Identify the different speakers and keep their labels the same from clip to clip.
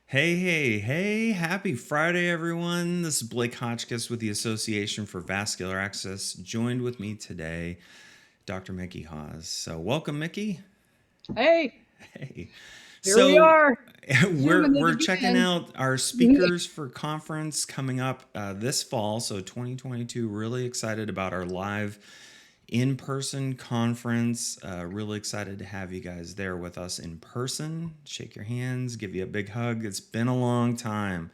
Speaker 1: Hey, happy Friday, everyone. This is Blake Hotchkiss with the Association for Vascular Access. Joined with me today, Dr. Mickey Hawes. So, welcome, Mickey.
Speaker 2: Hey,
Speaker 1: Hey.
Speaker 2: here we
Speaker 1: So,
Speaker 2: are,
Speaker 1: we're,
Speaker 2: zooming it
Speaker 1: we're checking
Speaker 2: again.
Speaker 1: out our speakers for conference coming up this fall. So, 2022, really excited about our live in-person conference. Really excited to have you guys there with us in person. Shake your hands, give you a big hug. It's been a long time.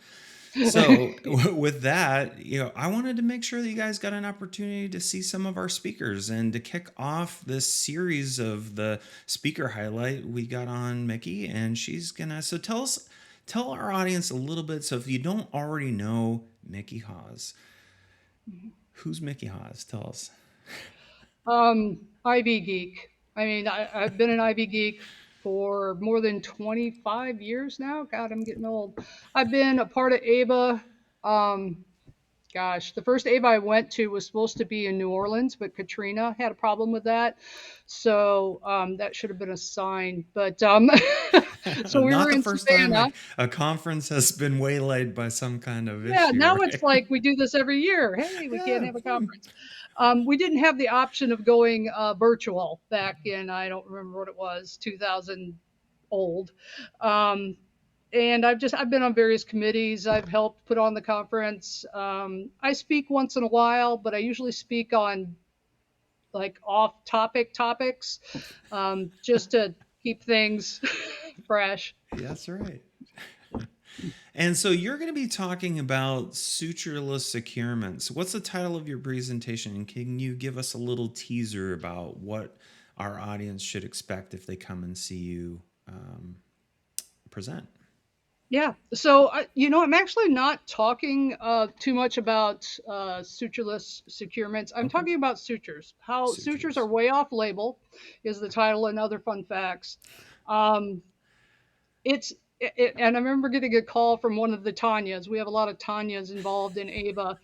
Speaker 1: So, with that, I wanted to make sure that you guys got an opportunity to see some of our speakers and to kick off this series of the speaker highlight. We got on Mickey, and she's gonna. So, tell our audience a little bit. So, if you don't already know Mickey Hawes, who's Mickey Hawes? Tell us.
Speaker 2: IV geek. I've been an IV geek for more than 25 years now. God, I'm getting old. I've been a part of AVA. Um, Gosh, the first AVA I went to was supposed to be in New Orleans, but Katrina had a problem with that. So that should have been a sign. But so we
Speaker 1: Not
Speaker 2: were
Speaker 1: the
Speaker 2: in
Speaker 1: first time
Speaker 2: Savannah.
Speaker 1: a conference has been waylaid by some kind of
Speaker 2: Yeah,
Speaker 1: issue,
Speaker 2: now it's
Speaker 1: right?
Speaker 2: like we do this every year. Hey, we can't
Speaker 1: Yeah.
Speaker 2: have a conference. We didn't have the option of going virtual back in, I don't remember what it was, 2000 old. Um, and I've been on various committees. I've helped put on the conference. I speak once in a while, but I usually speak on like off topic topics, just to keep things fresh.
Speaker 1: That's right. And so you're going to be talking about sutureless securements. What's the title of your presentation? And can you give us a little teaser about what our audience should expect if they come and see you present?
Speaker 2: Yeah. So, I'm actually not talking too much about sutureless securements. I'm
Speaker 1: Okay.
Speaker 2: talking about sutures. How sutures are
Speaker 1: Sutures.
Speaker 2: way off label is the title, and other fun facts. Um, it's and I remember getting a call from one of the Tanyas. We have a lot of Tanyas involved in AVA,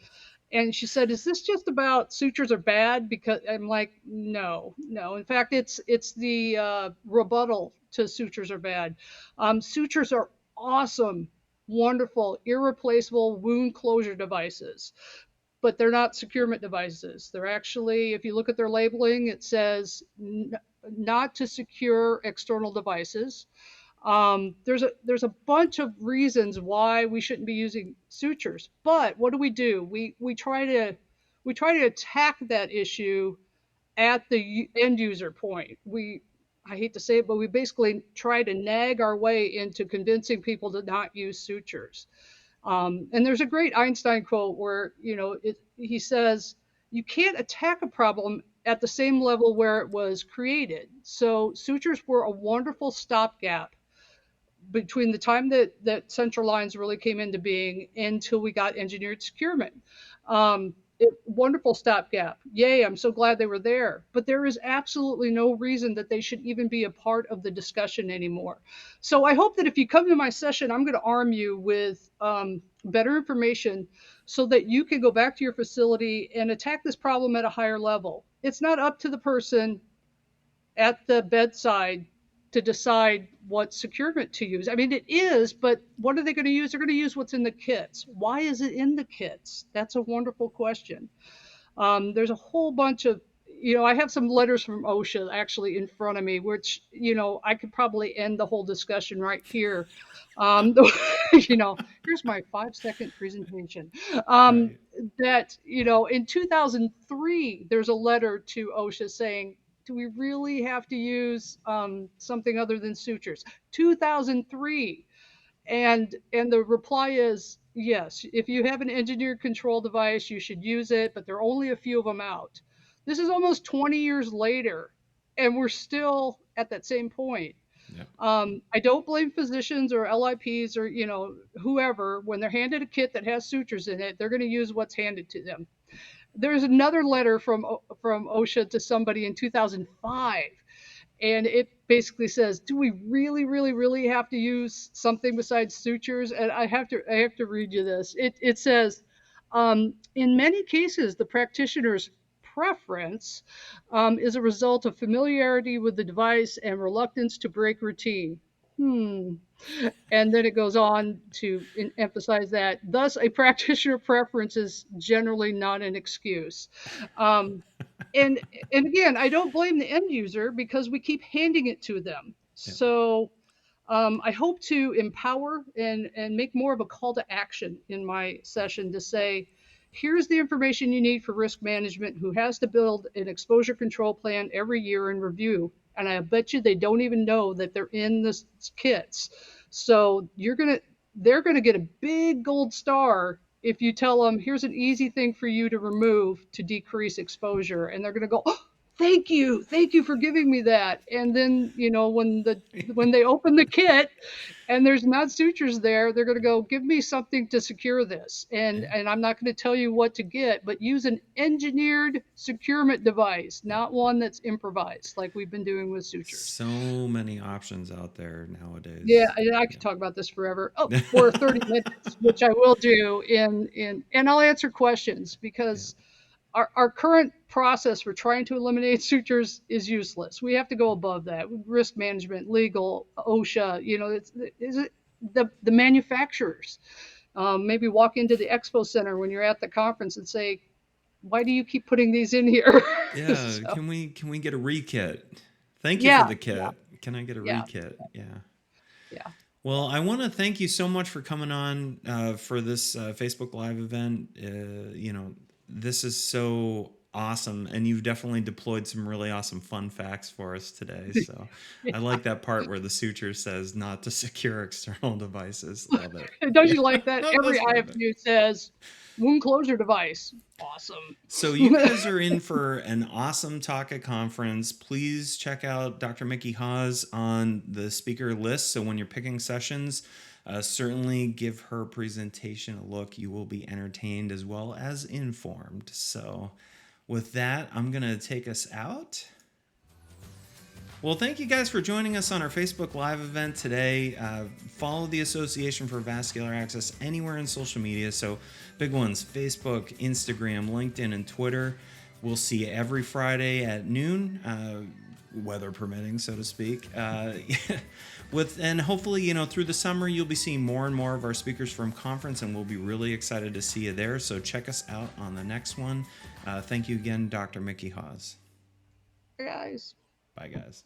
Speaker 2: and she said, "Is this just about sutures are bad?" Because I'm like, "No, no. In fact, it's the rebuttal to sutures are bad. Sutures are awesome, wonderful, irreplaceable wound closure devices, but they're not securement devices. They're actually, if you look at their labeling, it says not to secure external devices. There's a bunch of reasons why we shouldn't be using sutures, but what do? We try to attack that issue at the end user point. I hate to say it, but we basically try to nag our way into convincing people to not use sutures. And there's a great Einstein quote where he says you can't attack a problem at the same level where it was created. So sutures were a wonderful stopgap between the time that central lines really came into being until we got engineered securement. Wonderful stopgap. Yay, I'm so glad they were there. But there is absolutely no reason that they should even be a part of the discussion anymore. So I hope that if you come to my session, I'm going to arm you with better information so that you can go back to your facility and attack this problem at a higher level. It's not up to the person at the bedside to decide what securement to use. I mean, it is, but what are they going to use? They're going to use what's in the kits. Why is it in the kits? That's a wonderful question. There's a whole bunch of, I have some letters from OSHA actually in front of me, which, I could probably end the whole discussion right here. Um, Here's my 5-second presentation. Um,
Speaker 1: Right.
Speaker 2: that, in 2003, there's a letter to OSHA saying, do we really have to use something other than sutures? 2003. And the reply is yes, if you have an engineered control device, you should use it, but there are only a few of them out. This is almost 20 years later, and we're still at that same point.
Speaker 1: Yeah.
Speaker 2: I don't blame physicians or LIPs or whoever when they're handed a kit that has sutures in it. They're going to use what's handed to them. There's another letter from OSHA to somebody in 2005, and it basically says, "Do we really, really, really have to use something besides sutures?" And I have to read you this. It says, in many cases, the practitioner's preference is a result of familiarity with the device and reluctance to break routine. Hmm. And then it goes on to emphasize that, thus, a practitioner preference is generally not an excuse. Um, and and again, I don't blame the end user because we keep handing it to them.
Speaker 1: Yeah.
Speaker 2: So I hope to empower and make more of a call to action in my session to say, here's the information you need for risk management, who has to build an exposure control plan every year and review. And I bet you they don't even know that they're in the kits. So they're gonna get a big gold star if you tell them, here's an easy thing for you to remove to decrease exposure. And they're gonna go, oh, thank you for giving me that. And then, when they open the kit and there's not sutures there, they're going to go, give me something to secure this.
Speaker 1: Yeah.
Speaker 2: And I'm not going to tell you what to get, but use an engineered securement device,
Speaker 1: Yeah.
Speaker 2: not one that's improvised like we've been doing with sutures.
Speaker 1: So many options out there
Speaker 2: Yeah,
Speaker 1: nowadays.
Speaker 2: I
Speaker 1: Yeah.
Speaker 2: could talk about this forever. Oh, for 30 minutes, which I will do and I'll answer questions
Speaker 1: Yeah.
Speaker 2: because our current process for trying to eliminate sutures is useless. We have to go above that. Risk management, legal, OSHA, it's the manufacturers. Maybe walk into the expo center when you're at the conference and say, why do you keep putting these in here?
Speaker 1: Yeah.
Speaker 2: So,
Speaker 1: Can we get a rekit? Thank you for
Speaker 2: yeah,
Speaker 1: the
Speaker 2: yeah,
Speaker 1: kit. Can I get a
Speaker 2: yeah,
Speaker 1: rekit? Yeah.
Speaker 2: yeah.
Speaker 1: Well, I want to thank you so much for coming on for this Facebook Live event. This is so awesome, and you've definitely deployed some really awesome fun facts for us today. So I like that part where the suture says not to secure external devices. Love it.
Speaker 2: Don't
Speaker 1: Yeah,
Speaker 2: you like that? Every
Speaker 1: that's perfect.
Speaker 2: IFU says wound closure device. Awesome.
Speaker 1: So you guys are in for an awesome talk at conference. Please check out Dr. Mickey Hawes on the speaker list. So when you're picking sessions, certainly give her presentation a look. You will be entertained as well as informed. So with that, I'm going to take us out. Well, thank you guys for joining us on our Facebook Live event today. Follow the Association for Vascular Access anywhere in social media. So, big ones: Facebook, Instagram, LinkedIn, and Twitter. We'll see you every Friday at noon, weather permitting, so to speak. And hopefully, through the summer, you'll be seeing more and more of our speakers from conference, and we'll be really excited to see you there. So, check us out on the next one. Thank you again, Dr. Mickey Hawes.
Speaker 2: Guys.
Speaker 1: Bye, guys.